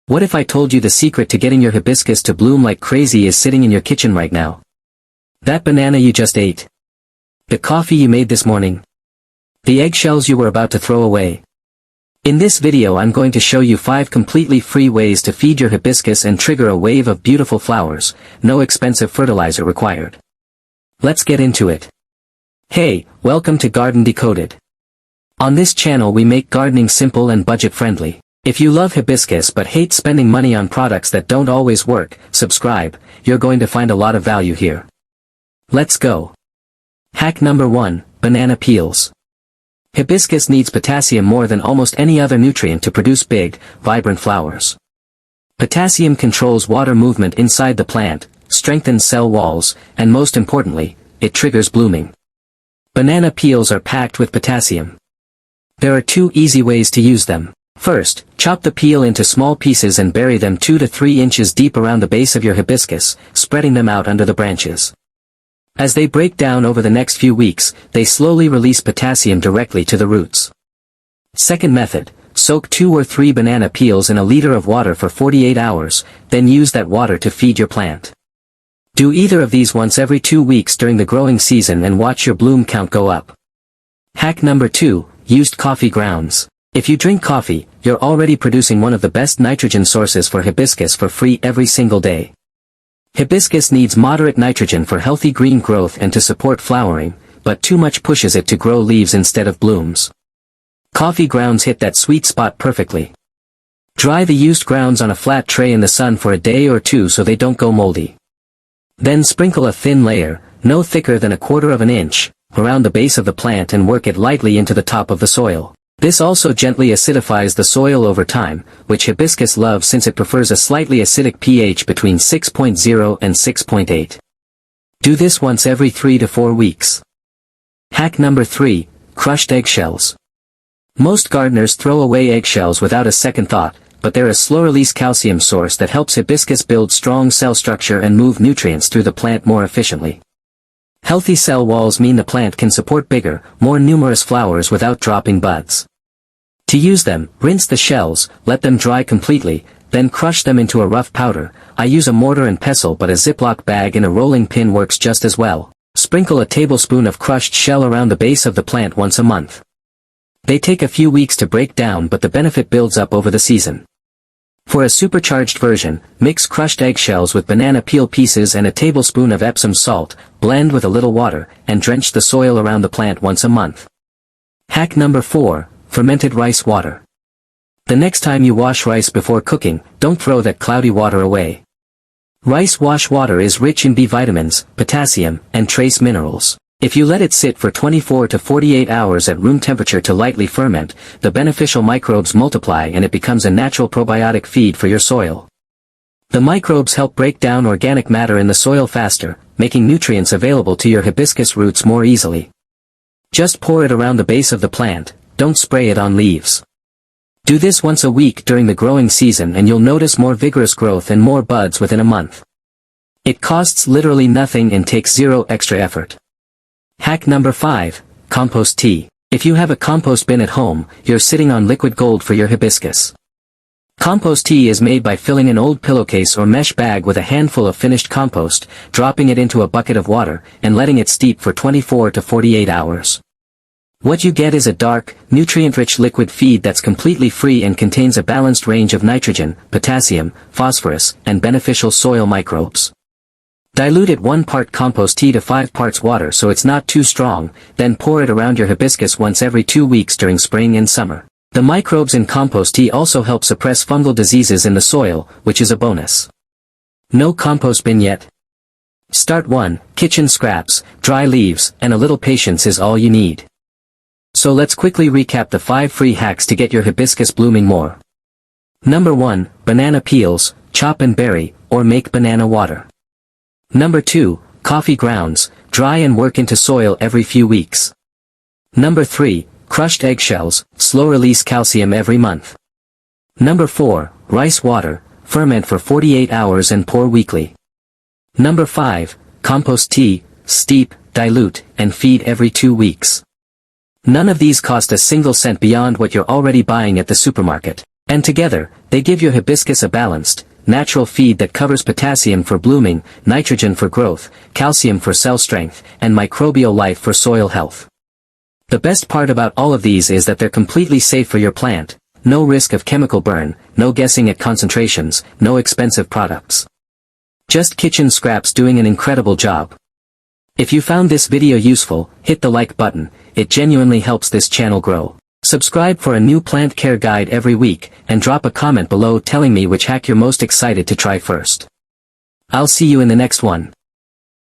What if I told you the secret to getting your hibiscus to bloom like crazy is sitting in your kitchen right now? That banana you just ate. The coffee you made this morning. The eggshells you were about to throw away. In this video I'm going to show you 5 completely free ways to feed your hibiscus and trigger a wave of beautiful flowers, no expensive fertilizer required. Let's get into it. Hey, welcome to Garden Decoded. On this channel we make gardening simple and budget-friendly. If you love hibiscus but hate spending money on products that don't always work, subscribe, you're going to find a lot of value here. Let's go. Hack number 1, banana peels. Hibiscus needs potassium more than almost any other nutrient to produce big, vibrant flowers. Potassium controls water movement inside the plant, strengthens cell walls, and most importantly, it triggers blooming. Banana peels are packed with potassium. There are 2 easy ways to use them. First, chop the peel into small pieces and bury them 2 to 3 inches deep around the base of your hibiscus, spreading them out under the branches. As they break down over the next few weeks, they slowly release potassium directly to the roots. Second method, soak 2 or 3 banana peels in a liter of water for 48 hours, then use that water to feed your plant. Do either of these once every 2 weeks during the growing season and watch your bloom count go up. Hack number 2, used coffee grounds. If you drink coffee, you're already producing one of the best nitrogen sources for hibiscus for free every single day. Hibiscus needs moderate nitrogen for healthy green growth and to support flowering, but too much pushes it to grow leaves instead of blooms. Coffee grounds hit that sweet spot perfectly. Dry the used grounds on a flat tray in the sun for a day or 2 so they don't go moldy. Then sprinkle a thin layer, no thicker than 1/4 inch, around the base of the plant and work it lightly into the top of the soil. This also gently acidifies the soil over time, which hibiscus loves since it prefers a slightly acidic pH between 6.0 and 6.8. Do this once every 3 to 4 weeks. Hack number 3, crushed eggshells. Most gardeners throw away eggshells without a second thought, but they're a slow-release calcium source that helps hibiscus build strong cell structure and move nutrients through the plant more efficiently. Healthy cell walls mean the plant can support bigger, more numerous flowers without dropping buds. To use them, rinse the shells, let them dry completely, then crush them into a rough powder. I use a mortar and pestle, but a Ziploc bag in a rolling pin works just as well. Sprinkle a tablespoon of crushed shell around the base of the plant once a month. They take a few weeks to break down, but the benefit builds up over the season. For a supercharged version, mix crushed eggshells with banana peel pieces and a tablespoon of Epsom salt, blend with a little water, and drench the soil around the plant once a month. Hack number 4, fermented rice water. The next time you wash rice before cooking, don't throw that cloudy water away. Rice wash water is rich in B vitamins, potassium, and trace minerals. If you let it sit for 24 to 48 hours at room temperature to lightly ferment, the beneficial microbes multiply and it becomes a natural probiotic feed for your soil. The microbes help break down organic matter in the soil faster, making nutrients available to your hibiscus roots more easily. Just pour it around the base of the plant, don't spray it on leaves. Do this once a week during the growing season and you'll notice more vigorous growth and more buds within a month. It costs literally nothing and takes 0 extra effort. Hack number 5, compost tea. If you have a compost bin at home, you're sitting on liquid gold for your hibiscus. Compost tea is made by filling an old pillowcase or mesh bag with a handful of finished compost, dropping it into a bucket of water, and letting it steep for 24 to 48 hours. What you get is a dark, nutrient-rich liquid feed that's completely free and contains a balanced range of nitrogen, potassium, phosphorus, and beneficial soil microbes. Dilute it 1 part compost tea to 5 parts water so it's not too strong, then pour it around your hibiscus once every 2 weeks during spring and summer. The microbes in compost tea also help suppress fungal diseases in the soil, which is a bonus. No compost bin yet? Start 1, kitchen scraps, dry leaves, and a little patience is all you need. So let's quickly recap the 5 free hacks to get your hibiscus blooming more. Number 1, banana peels, chop and bury, or make banana water. Number 2, coffee grounds, dry and work into soil every few weeks. Number 3, crushed eggshells, slow-release calcium every month. Number 4, rice water, ferment for 48 hours and pour weekly. Number 5, compost tea, steep, dilute, and feed every 2 weeks. None of these cost a single cent beyond what you're already buying at the supermarket. And together, they give your hibiscus a balanced, natural feed that covers potassium for blooming, nitrogen for growth, calcium for cell strength, and microbial life for soil health. The best part about all of these is that they're completely safe for your plant, no risk of chemical burn, no guessing at concentrations, no expensive products. Just kitchen scraps doing an incredible job. If you found this video useful, hit the like button, it genuinely helps this channel grow. Subscribe for a new plant care guide every week, and drop a comment below telling me which hack you're most excited to try first. I'll see you in the next one.